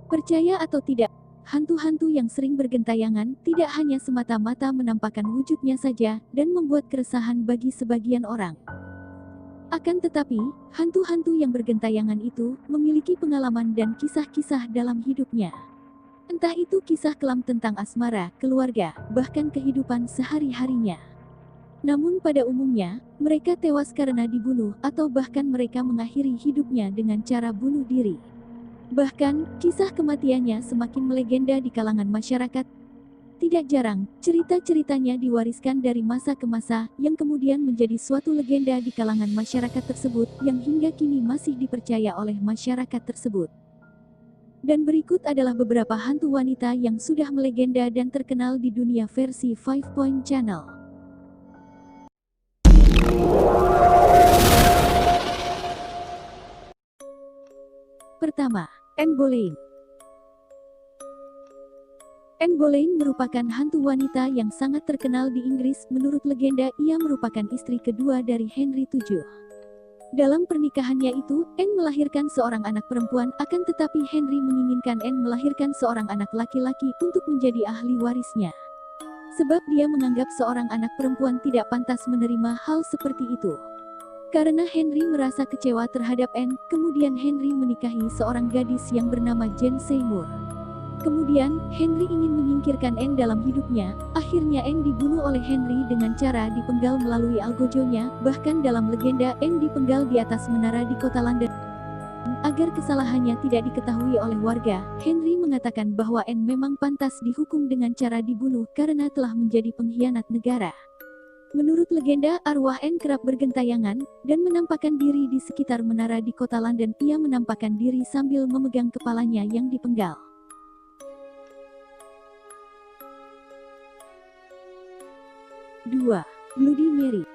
Percaya atau tidak, hantu-hantu yang sering bergentayangan tidak hanya semata-mata menampakkan wujudnya saja dan membuat keresahan bagi sebagian orang. Akan tetapi, hantu-hantu yang bergentayangan itu memiliki pengalaman dan kisah-kisah dalam hidupnya. Entah itu kisah kelam tentang asmara, keluarga, bahkan kehidupan sehari-harinya. Namun pada umumnya, mereka tewas karena dibunuh atau bahkan mereka mengakhiri hidupnya dengan cara bunuh diri. Bahkan, kisah kematiannya semakin melegenda di kalangan masyarakat. Tidak jarang, cerita-ceritanya diwariskan dari masa ke masa, yang kemudian menjadi suatu legenda di kalangan masyarakat tersebut, yang hingga kini masih dipercaya oleh masyarakat tersebut. Dan berikut adalah beberapa hantu wanita yang sudah melegenda dan terkenal di dunia versi 5 Point Channel. Pertama, Anne Boleyn. Anne Boleyn merupakan hantu wanita yang sangat terkenal di Inggris. Menurut legenda, ia merupakan istri kedua dari Henry VII. Dalam pernikahannya itu, Anne melahirkan seorang anak perempuan, akan tetapi Henry menginginkan Anne melahirkan seorang anak laki-laki untuk menjadi ahli warisnya. Sebab dia menganggap seorang anak perempuan tidak pantas menerima hal seperti itu. Karena Henry merasa kecewa terhadap Anne, kemudian Henry menikahi seorang gadis yang bernama Jane Seymour. Kemudian, Henry ingin menyingkirkan Anne dalam hidupnya. Akhirnya Anne dibunuh oleh Henry dengan cara dipenggal melalui algojonya. Bahkan dalam legenda, Anne dipenggal di atas menara di kota London. Agar kesalahannya tidak diketahui oleh warga, Henry mengatakan bahwa Anne memang pantas dihukum dengan cara dibunuh karena telah menjadi pengkhianat negara. Menurut legenda, arwah Anne kerap bergentayangan dan menampakkan diri di sekitar menara di kota London. Ia menampakkan diri sambil memegang kepalanya yang dipenggal. Dua, Bloody Mary.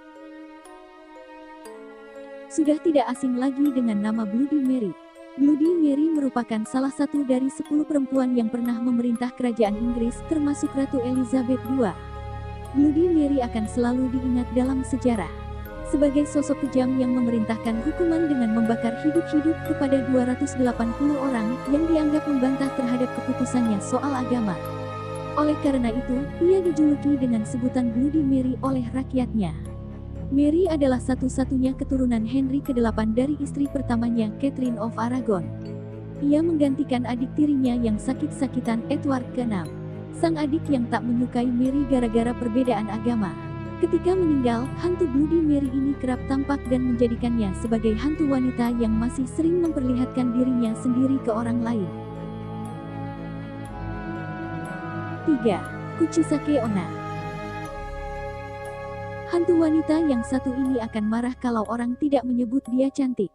Sudah tidak asing lagi dengan nama Bloody Mary. Bloody Mary merupakan salah satu dari 10 perempuan yang pernah memerintah kerajaan Inggris, termasuk Ratu Elizabeth II. Bloody Mary akan selalu diingat dalam sejarah sebagai sosok kejam yang memerintahkan hukuman dengan membakar hidup-hidup kepada 280 orang yang dianggap membantah terhadap keputusannya soal agama. Oleh karena itu, ia dijuluki dengan sebutan Bloody Mary oleh rakyatnya. Mary adalah satu-satunya keturunan Henry ke-8 dari istri pertamanya, Catherine of Aragon. Ia menggantikan adik tirinya yang sakit-sakitan, Edward ke-6. Sang adik yang tak menyukai Mary gara-gara perbedaan agama. Ketika meninggal, hantu Bloody Mary ini kerap tampak dan menjadikannya sebagai hantu wanita yang masih sering memperlihatkan dirinya sendiri ke orang lain. 3. Kuchisake Onna. Hantu wanita yang satu ini akan marah kalau orang tidak menyebut dia cantik.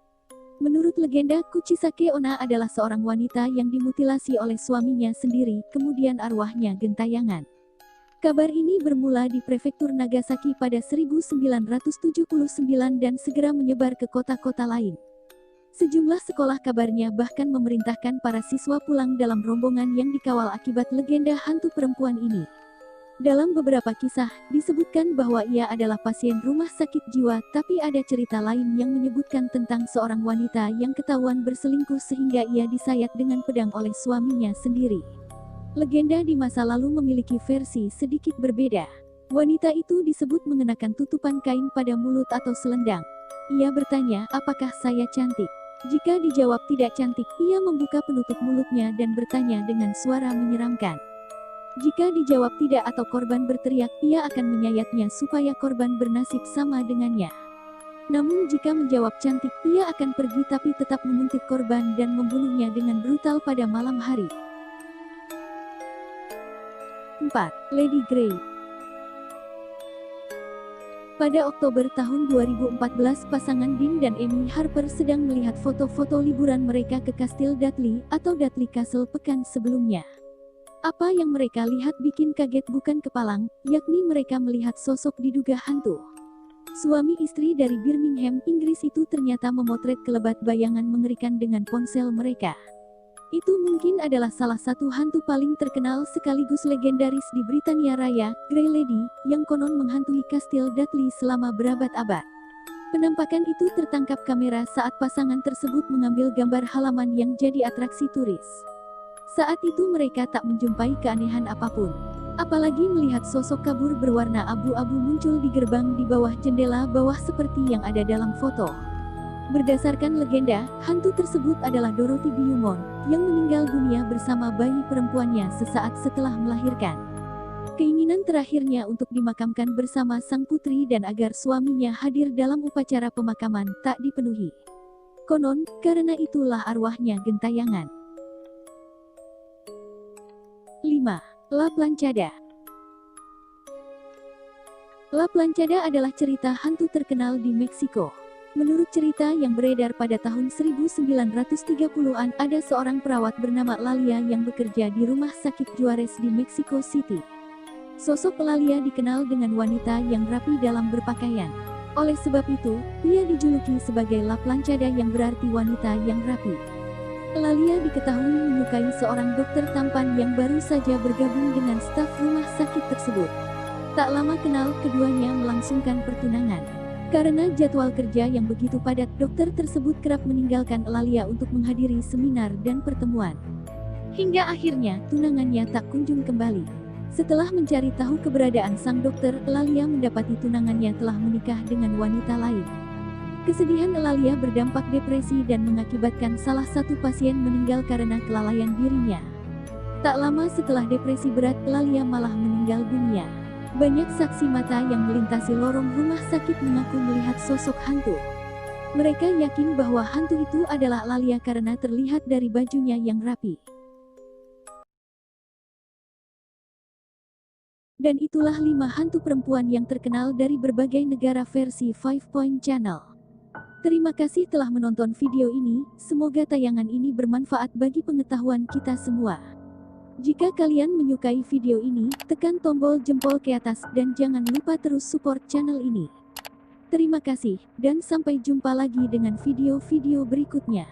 Menurut legenda, Kuchisake Onna adalah seorang wanita yang dimutilasi oleh suaminya sendiri, kemudian arwahnya gentayangan. Kabar ini bermula di prefektur Nagasaki pada 1979 dan segera menyebar ke kota-kota lain. Sejumlah sekolah kabarnya bahkan memerintahkan para siswa pulang dalam rombongan yang dikawal akibat legenda hantu perempuan ini. Dalam beberapa kisah, disebutkan bahwa ia adalah pasien rumah sakit jiwa, tapi ada cerita lain yang menyebutkan tentang seorang wanita yang ketahuan berselingkuh sehingga ia disayat dengan pedang oleh suaminya sendiri. Legenda di masa lalu memiliki versi sedikit berbeda. Wanita itu disebut mengenakan tutupan kain pada mulut atau selendang. Ia bertanya, "Apakah saya cantik?" Jika dijawab tidak cantik, ia membuka penutup mulutnya dan bertanya dengan suara menyeramkan. Jika dijawab tidak atau korban berteriak, ia akan menyayatnya supaya korban bernasib sama dengannya. Namun jika menjawab cantik, ia akan pergi tapi tetap menguntit korban dan membunuhnya dengan brutal pada malam hari. 4. Lady Grey. Pada Oktober tahun 2014, pasangan Dean dan Amy Harper sedang melihat foto-foto liburan mereka ke Kastil Dudley atau Dudley Castle pekan sebelumnya. Apa yang mereka lihat bikin kaget bukan kepalang, yakni mereka melihat sosok diduga hantu. Suami istri dari Birmingham, Inggris itu ternyata memotret kelebat bayangan mengerikan dengan ponsel mereka. Itu mungkin adalah salah satu hantu paling terkenal sekaligus legendaris di Britania Raya, Grey Lady, yang konon menghantui Kastil Dudley selama berabad-abad. Penampakan itu tertangkap kamera saat pasangan tersebut mengambil gambar halaman yang jadi atraksi turis. Saat itu mereka tak menjumpai keanehan apapun. Apalagi melihat sosok kabur berwarna abu-abu muncul di gerbang di bawah jendela bawah seperti yang ada dalam foto. Berdasarkan legenda, hantu tersebut adalah Dorothy Beaumont, yang meninggal dunia bersama bayi perempuannya sesaat setelah melahirkan. Keinginan terakhirnya untuk dimakamkan bersama sang putri dan agar suaminya hadir dalam upacara pemakaman tak dipenuhi. Konon, karena itulah arwahnya gentayangan. 5. La Planchada. La Planchada adalah cerita hantu terkenal di Meksiko. Menurut cerita yang beredar pada tahun 1930-an, ada seorang perawat bernama Lalia yang bekerja di rumah sakit Juarez di Mexico City. Sosok Lalia dikenal dengan wanita yang rapi dalam berpakaian. Oleh sebab itu, ia dijuluki sebagai La Planchada yang berarti wanita yang rapi. Lalia diketahui menyukai seorang dokter tampan yang baru saja bergabung dengan staf rumah sakit tersebut. Tak lama kenal, keduanya melangsungkan pertunangan. Karena jadwal kerja yang begitu padat, dokter tersebut kerap meninggalkan Lalia untuk menghadiri seminar dan pertemuan. Hingga akhirnya, tunangannya tak kunjung kembali. Setelah mencari tahu keberadaan sang dokter, Lalia mendapati tunangannya telah menikah dengan wanita lain. Kesedihan Lalia berdampak depresi dan mengakibatkan salah satu pasien meninggal karena kelalaian dirinya. Tak lama setelah depresi berat, Lalia malah meninggal dunia. Banyak saksi mata yang melintasi lorong rumah sakit mengaku melihat sosok hantu. Mereka yakin bahwa hantu itu adalah Lalia karena terlihat dari bajunya yang rapi. Dan itulah 5 hantu perempuan yang terkenal dari berbagai negara versi 5 Point Channel. Terima kasih telah menonton video ini, semoga tayangan ini bermanfaat bagi pengetahuan kita semua. Jika kalian menyukai video ini, tekan tombol jempol ke atas dan jangan lupa terus support channel ini. Terima kasih, dan sampai jumpa lagi dengan video-video berikutnya.